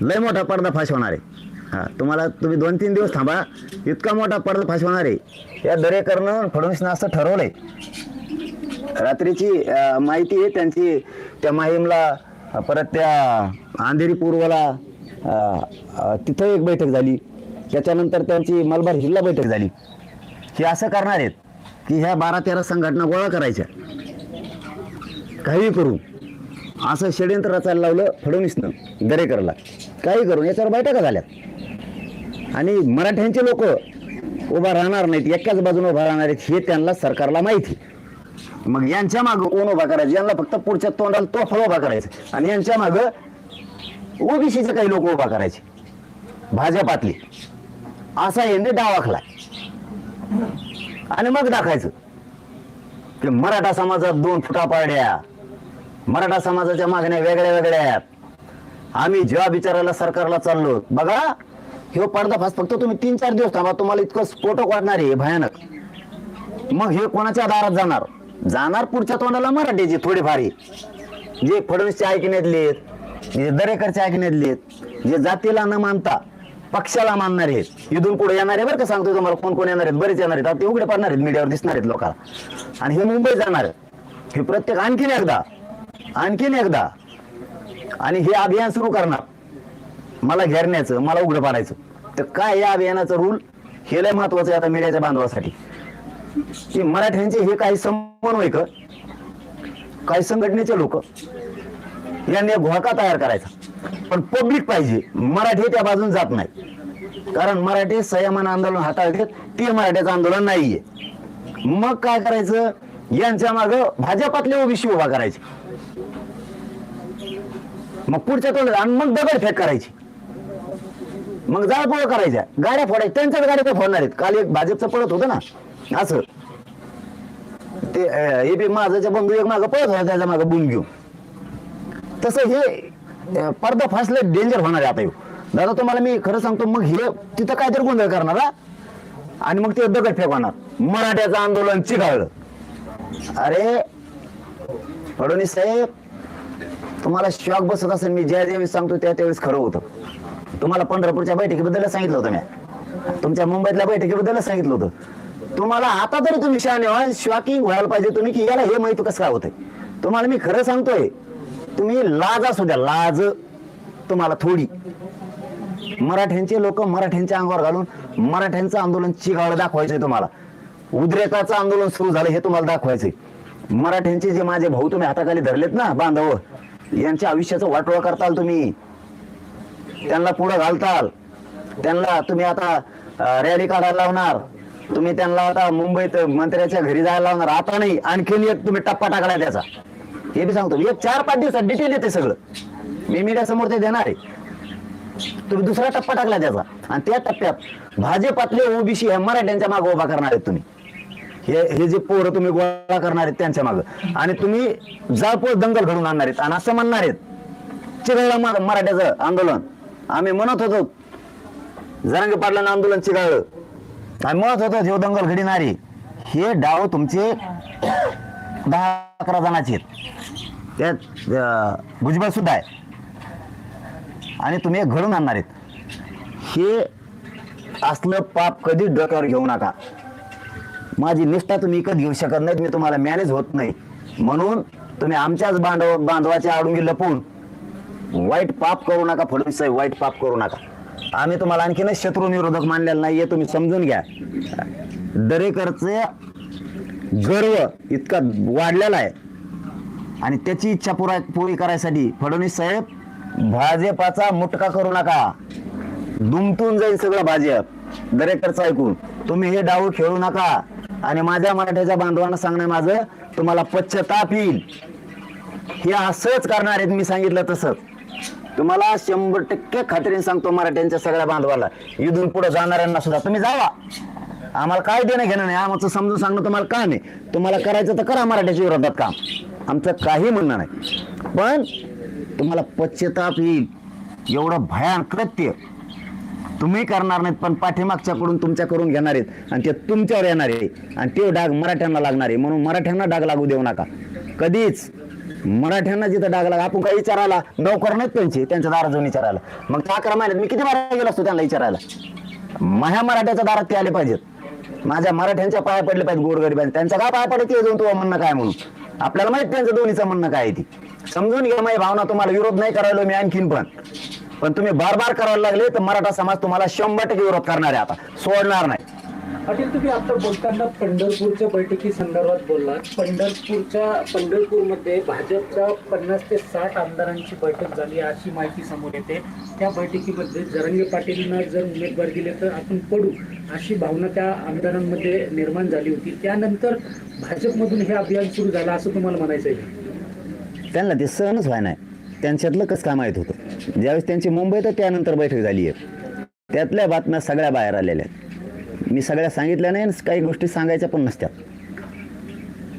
लय मोठा पर्दाफाश होणार आहे. हा, तुम्ही 2-3 दिवस थांबा, इतका मोठा पर्दाफाश होणार आहे. या दरेकरनं फडणवीसनं असं ठरवलंय. रात्रीची माहिती आहे त्यांची, त्या माहीमला, परत त्या अंधेरी पूर्वला तिथं एक बैठक झाली, त्याच्यानंतर त्यांची मलबार हिलला बैठक झाली. हे असं करणार आहेत की ह्या 12-13 संघटना गोळा करायच्या, काही करून असं षडयंत्र रचायला लावलं फडणवीसनं दरेकरला. काही करून याच्यावर बैठका झाल्यात आणि मराठ्यांचे लोक उभा राहणार नाहीत, एकाच बाजूने उभा राहणार आहेत हे त्यांना सरकारला माहिती. मग यांच्या मागं कोण उभा करायचं? यांना फक्त पुढच्या तोंडाला तोफा उभा करायचं आणि यांच्या मागं ओबीसीचे काही लोक उभा करायचे, भाजपातले. असा यांनी डाव आखलाय आणि मग दाखायचं की मराठा समाजात 2 फुटा पाड्या, मराठा समाजाच्या मागण्या वेगळ्या वेगळ्या आहेत, आम्ही जेव्हा विचारायला सरकारला चाललो. बघा, हे पर्दाफाश फक्त तुम्ही 3-4 दिवस थांबा, तुम्हाला इतकं स्फोटक वाटणार आहे भयानक. मग हे कोणाच्या दारात जाणार पुढच्या तोंडाला मराठीचे थोडेफार, जे फडणवीसचे ऐकण्यातले आहेत, जे दरेकरचे ऐकण्यातले आहेत, जे जातीला न मानता पक्षाला मानणारे आहेत. इथून पुढे येणार आहे बरं का, सांगतो तुम्हाला कोण कोण येणार आहेत. बरेच येणार आहेत, ते उघडे पडणार आहेत, मीडियावर दिसणार आहेत लोकांना. आणि हे मुंबईत जाणार, हे प्रत्येक आणखीन एकदा आणि हे अभियान सुरू करणार, मला घेरण्याचं, मला उघडं पाडायचं. तर काय या अभियानाचं रूल हे लय महत्वाचं आहे आता मीडियाच्या बांधवासाठी, की मराठ्यांचे हे काही समन्वयक, काही संघटनेचे लोक यांनी एक घोळका तयार करायचा. पण पब्लिक पाहिजे, मराठी त्या बाजून जात नाही, कारण मराठी संयमान आंदोलन हाताळतात, ते मराठ्याचं आंदोलन नाहीये. मग काय करायचं? यांच्या माग भाजपातले ओबीसी उभा करायचे, मग पुढच्या तोंडात आणि मग दगडफेक करायची, मग जाळपोळ करायच्या, गाड्या फोडायच्या. त्यांच्याच गाड्या ते फोडणार आहेत. काल एक भाजपचं पळत होतं ना, असं ते हे माझ्याच्या बंधू एक मागं पळत होता, त्याच्या मागं बुम घेऊन. तसं हे पर्दाफाशला डेंजर होणार आहे आता. दादा तुम्हाला मी खरं सांगतो, मग हे तिथं काहीतरी गोंधळ करणार आणि मग ते दगडफेक होणार, मराठ्याचं आंदोलन चिघाळलं. अरे फडणवीस साहेब, तुम्हाला शॉक बसत असेल, मी ज्या ज्यावेळेस सांगतो त्यावेळेस खरं होतं. तुम्हाला पंढरपूरच्या बैठकीबद्दल सांगितलं होतं, मी तुमच्या मुंबईतल्या बैठकीबद्दल सांगितलं होतं. तुम्हाला आता तरी तुम्ही शहाणे व्हा, शॉकिंग व्हायला पाहिजे तुम्ही की याला हे माहिती कसं काय होतंय. तुम्हाला मी खरं सांगतोय, तुम्ही लाज असू द्या, लाज तुम्हाला थोडी. मराठ्यांचे लोक मराठ्यांच्या अंगावर घालून मराठ्यांचं आंदोलन चिघाळं दाखवायचंय तुम्हाला. उद्रेकाचं आंदोलन सुरू झालं हे तुम्हाला दाखवायचंय. मराठ्यांचे जे माझे भाऊ तुम्ही हाताखाली धरलेत ना बांधव, यांच्या आयुष्याचं वाटोळं करताल तुम्ही, त्यांना पुढे घालताल, त्यांना तुम्ही आता रॅली काढायला लावणार, तुम्ही त्यांना आता मुंबईत मंत्र्याच्या घरी जायला लावणार. आता नाही, आणखीन एक तुम्ही टप्पा टाकलाय त्याचा, हे बी सांगतो. एक 4-5 दिवसात डिटेल येते सगळं, मी मीडिया समोर ते देणार आहे. तुम्ही दुसरा टप्पा टाकला त्याचा, आणि त्या टप्प्यात भाजपातले ओबीसी हे मराठ्यांच्या मागे उभा करणार आहेत तुम्ही. हे जे पोरं तुम्ही गोळा करणार आहेत त्यांच्या मागे, आणि तुम्ही जाळपोळ दंगल घडून आणणार आहेत आणि असं म्हणणार आहेत चिघळलं मराठ्याचं आंदोलन. आम्ही म्हणत होतो जरांगे पाटलांना आंदोलन चिघळलं, आम्ही म्हणत होतो हे दंगल घडणारे. हे डाव तुमचे 10-11 जणांचे आहेत, त्यात भुजबळ सुद्धा आहे, आणि तुम्ही घडून आणणार आहेत. हे असलं पाप कधी डोक्यावर घेऊ नका. माझी निष्ठा तुम्ही विकत घेऊ शकत नाहीत, मी तुम्हाला मॅनेज होत नाही, म्हणून तुम्ही आमच्याच बांधवाच्या आडुंगी लपून वाईट पाप करू नका. फडणवीस साहेब, वाईट पाप करू नका. आम्ही तुम्हाला आणखीनच शत्रू विरोधक मानलेला नाहीये, तुम्ही समजून घ्या. दरेकरचे गर्व इतका वाढलेला आहे आणि त्याची इच्छा पुरी करायसाठी फडणवीस साहेब भाजपाचा मुटका करू नका. दुमटून जाईल सगळं भाजप दरेकरचं ऐकून. तुम्ही हे डाव खेळू नका. आणि माझ्या मराठ्याच्या बांधवांना सांगणं माझं, तुम्हाला पश्चाताप येईल. हे असंच करणार आहेत, मी सांगितलं तसंच. तुम्हाला 100% खात्रीने सांगतो, मराठ्यांच्या सगळ्या बांधवाला, इथून पुढे जाणाऱ्यांना सुद्धा तुम्ही जावा, आम्हाला काय देणं घेणं नाही, आमचं समजून सांगणं तुम्हाला काय नाही. तुम्हाला करायचं तर करा मराठ्याच्या विरोधात काम, आमचं काही म्हणणं नाही. पण तुम्हाला पश्चाताप येईल. एवढं भयानक कृत्य तुम्ही करणार नाहीत, पण पाठीमागच्याकडून तुमच्याकडून घेणार आहेत आणि ते तुमच्यावर येणार आहे, आणि ते डाग मराठ्यांना लागणार आहे. म्हणून मराठ्यांना डाग लागू देऊ नका कधीच. मराठ्यांना जिथं डाग लागा, आपण काही विचारायला नोकर नाहीत त्यांच्या दारात जाऊन विचारायला. मग त्या 11 महिन्यात मी किती मारा गेलो असतो त्यांना विचारायला. माझ्या मराठ्याच्या दारात ते आले पाहिजेत, माझ्या मराठ्यांच्या पाया पडले पाहिजे गोरगरिबांचे. त्यांच्या काय पाया पडले ते जाऊन तुझं म्हणणं काय म्हणून. आपल्याला माहित त्यांचं दोन्हीचं म्हणणं काय आहे ती. समजून घ्या माझी भावना. तुम्हाला विरोध नाही करायला मी आणखीन पण तुम्ही बार बार करायला लागले तर मराठा समाज तुम्हाला 100% विरोध करणार आहे, आता सोडणार नाही. पाटील, तुम्ही आता बोलताना पंढरपूरच्या बैठकी संदर्भात बोललात. पंढरपूरमध्ये भाजपच्या 50 ते 60 आमदारांची बैठक झाली अशी माहिती समोर येते. त्या बैठकीमध्ये जरांगे पाटीलना जर उमेदवार दिले तर आपण पडू अशी भावना त्या आमदारांमध्ये निर्माण झाली होती. त्यानंतर भाजपमधून हे अभियान सुरू झालं असं तुम्हाला म्हणायचं आहे? त्यांना ते सहनच व्हाय नाही. त्यांच्यातलं कसं काय माहीत होतं. ज्यावेळेस त्यांची मुंबईत त्यानंतर बैठक झाली आहे, त्यातल्या बातम्या सगळ्या बाहेर आलेल्या आहेत. मी सगळ्या सांगितल्या नाही, काही गोष्टी सांगायच्या पण नसत्यात.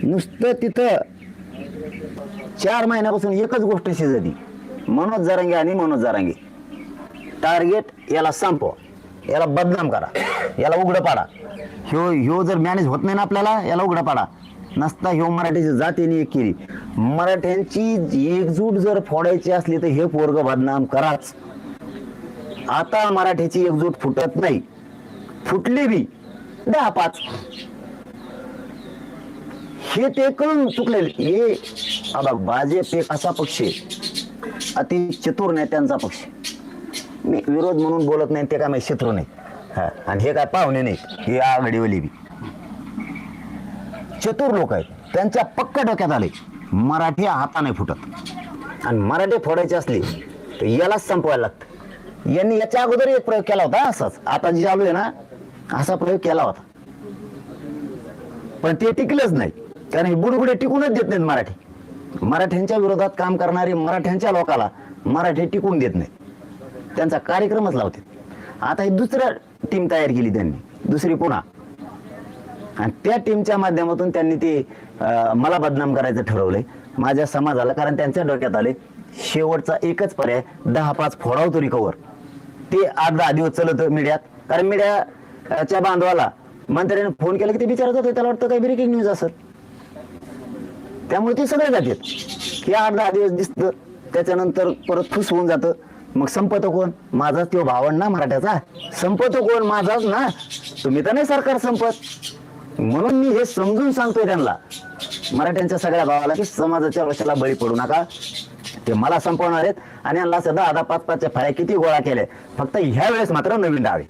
नुसतं तिथं 4 महिन्यापासून एकच गोष्ट शिजती, मनोज जरांगे आणि मनोज जरांगे. टार्गेट याला संपवा, याला बदनाम करा, याला उघडं पाडा. ह्यो जर मॅनेज होत नाही ना आपल्याला, याला उघडं पाडा. नसता ह्यो मराठीची जातीने एक केली. मराठ्यांची एकजूट जर फोडायची असली तर हे पोरग बदनाम कराच. आता मराठीची एकजूट फुटत नाही, फुटली बी 10-5. हे ते कळून चुकलेले. हे भाजप एक असा पक्ष आहे, अति चतुर नेत्यांचा पक्ष. मी विरोध म्हणून बोलत नाही, ते काय माझे शत्रू नाही. हा, आणि हे काय पाहुणे नाही, हे आघाडीवाली बी चतुर लोक आहेत. त्यांच्या पक्का डोक्यात आले मराठी हाताने फुटत, आणि मराठी फोडायची असली तर यालाच संपवायला लागतं. यांनी याच्या अगोदर एक प्रयोग केला होता असाच, आता जे चालू आहे ना असा प्रयोग केला होता, पण ते टिकलंच नाही. कारण हे बुडबुडे टिकूनच देत नाहीत मराठी. मराठ्यांच्या विरोधात काम करणारे मराठ्यांच्या लोकाला मराठी टिकून देत नाही, त्यांचा कार्यक्रमच लावते. आता ही दुसऱ्या टीम तयार केली त्यांनी, दुसरी पुन्हा, आणि त्या टीमच्या माध्यमातून त्यांनी ते मला बदनाम करायचं ठरवलंय माझ्या समाजाला. कारण त्यांच्या डोक्यात आले शेवटचा एकच पर्याय 10-5 फोडाव तो रिकवर. ते 8-10 दिवस चलत मीडियात. कारण मीडियाच्या बांधवाला मंत्र्याने फोन केला की ते विचारत होते, त्याला वाटतं काही ब्रेकिंग न्यूज असत. त्यामुळे ते सगळे जातात की 8-10 दिवस दिसतं, त्याच्यानंतर परत फुस होऊन जातं. मग संपत कोण? माझाच तो भावंड ना मराठ्याचा. संपत कोण? माझाच ना. तुम्ही तर नाही सरकार संपत. म्हणून मी हे समजून सांगतोय त्यांना, मराठ्यांच्या सगळ्या भावाला, की समाजाच्या वशाला बळी पडू नका. ते मला संपवणार आहेत आणि यांना 10-5-5च्या फाळ्या किती गोळा केल्या, फक्त ह्या वेळेस मात्र नवीन डावे.